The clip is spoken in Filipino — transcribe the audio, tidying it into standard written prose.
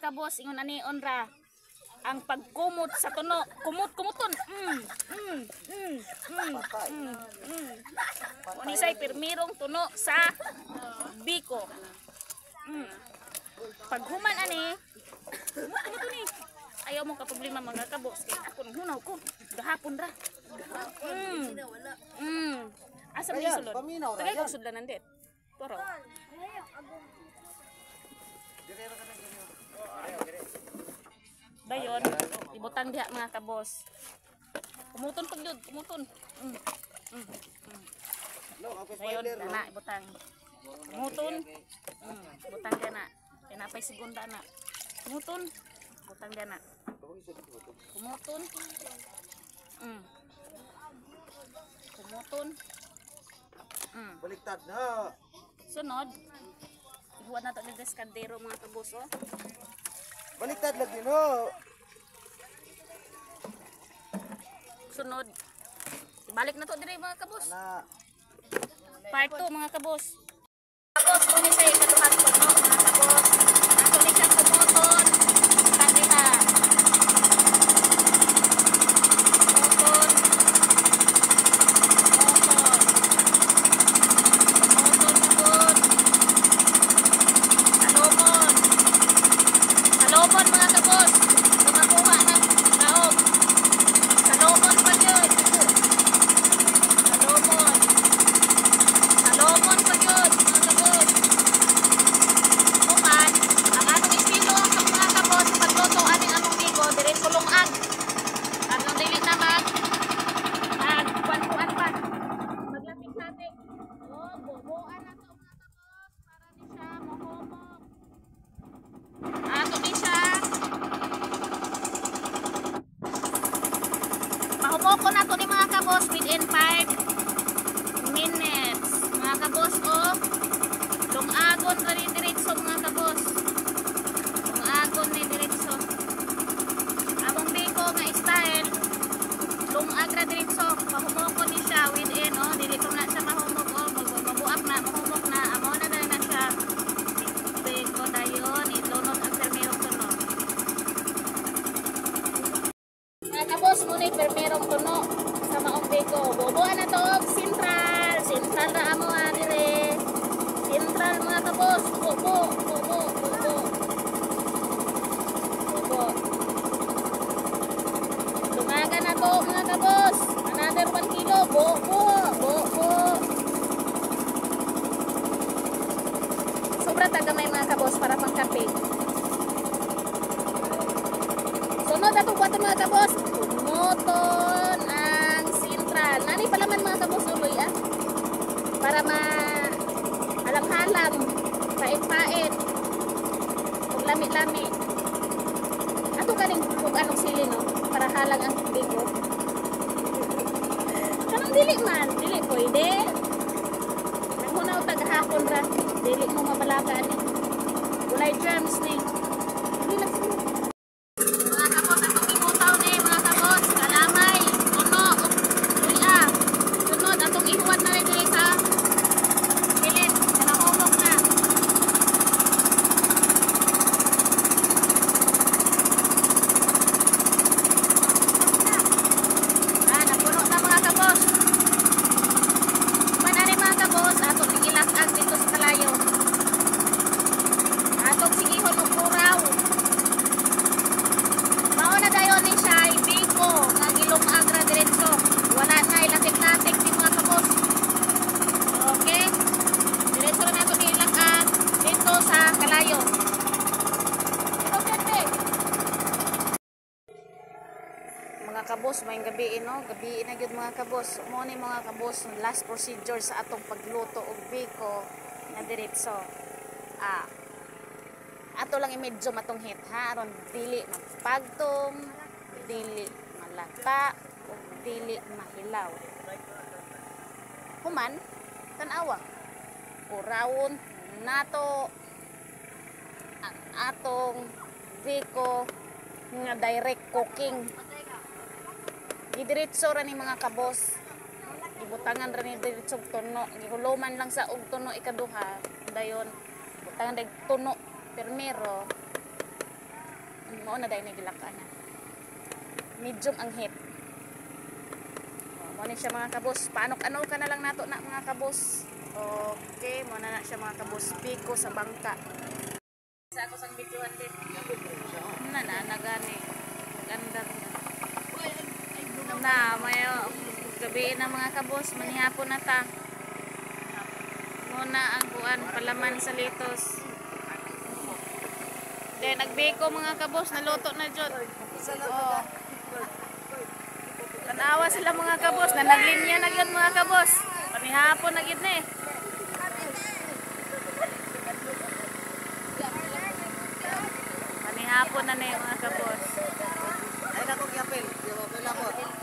kabos ingon ani onra ang pagkumot sa tuno, kumuton. Unisay pirmirong tuno sa biko. Paghuman ani, kumot ni. Ayaw mo ka problema mga kabos kay ako nang hunaw ko. Gahapon ra. Asa mo sulod? Tagay ko sudlanan dit. Toro. Dayon, ibutang diha mga kabos. Kumuton pag yun, kumuton. Dayon, na ibutang. Kumuton. Ibutang diha na. Pinapay segunda na. Kumuton. Ibutang diha na. Kumuton. Kumuton. Baliktad na. Sunod. Ihuwan na ito ng deskandero mga kabos, oh. Baliktad lagi no. Sunod. Ibalik na to dire mga kabos. Ana. Part 2 mga kabos. Kabos kung isa ikaduhan ko no mga kabos. Ato ni siya kumuton. Kanina. Kumuton. Salomon mga kabos, tumakuha ng taog. Salomon pa yun. Salomon pa yun mga kabos. Kuman, ang anong estilo sa mga kabos, pagluto aning anong bigo, direct kulungan. Anong dili naman, nagkuan-kuan pa. Maglapit natin. Bubuan na to mga kabos, para di siya mahumok. Ato ni siya. Mahumoko na to ni mga kabos within 5 minutes. Mga kabos oh. Lungagon ra ni diretso mga kabos. Lungagon ni diretso. Among biko nga style. Lungag ra diretso. Mahumoko ni siya within oh. Dili na siya mahumok oh. Mabuak na, mahumok na. Amo na siya. Biko dayon. Ilunod ang permerong tuno. Mga kabos, muna yung permerong tuno sa maong biko. Bubuan na to, sentral. Sentral na amo dire. Sentral mga kabos. Bubo. Lumaga na to mga kabos. Another 1 kilo. Bubo. Sobra tagamay mga kabos para pang kape. Sunod atong buhaton mga kabos. Kumuton ang sentral. Nani palaman mga kabos uloy ah. Para alam-halam. Pait-pait. Kung lami-lami. Ato kaning kung anong sili no. Para halang ang bigo. Kanang dili man. Dili pwede. Naghunaw taghapon ra. Dili mo mabalagaan ni. Walay germs ni. Mga kabos, atong ibutaw ni mga kabos. Kalamay, tuno, uya. Sunod, atong ihuwat na rin dili sa pilit. Kanahumok na. Napuno na mga kabos. Manari mga kabos, atong igilas-ag dito sa kalayo. Atong sigihon og puraw. Mao na dayon ni siya biko nga gilungag ra diretso. Wala na ilatik-latik di mga kabos. Okay? Diretso na nato ni ilagag dito sa kalayo. Mga kabos, may gabi no? Gabi na gyud mga kabos. Mo ni mga kabos, last procedure sa atong pagluto og biko nga diretso. Ato lang i-medyo matunghit ha, aron dili magpagtong, dili malata, o dili mahilaw. Human, tanawa. Kurawon nato atong biko nga direct cooking. Gidiretso ra ni mga kabos. Gibutangan ra ni diretso tuno, gihuluman lang sa og tuno ikaduha. Dayon butangan dag tuno permero mao na dahil nagilaka na. Medium ang heat. Mo ni siya mga kabos. Paano ka na lang nato na mga kabos. Okay, mo na siya mga kabos. Piko sa bangka. Sa ako sang videohan din. Nagani. Ganda na. Mayo gabi na mga kabos. Manihapon na ta. Muna ang buwan palaman sa litos. Then nagbiko mga kabos. Naluto na jud. Oh. Tanawa sila mga kabos, na naglinya na yun mga kabos. Panihapon na yun na eh. Panihapon na na yung mga kabos. Ay, ako, yapil. Yapil ako.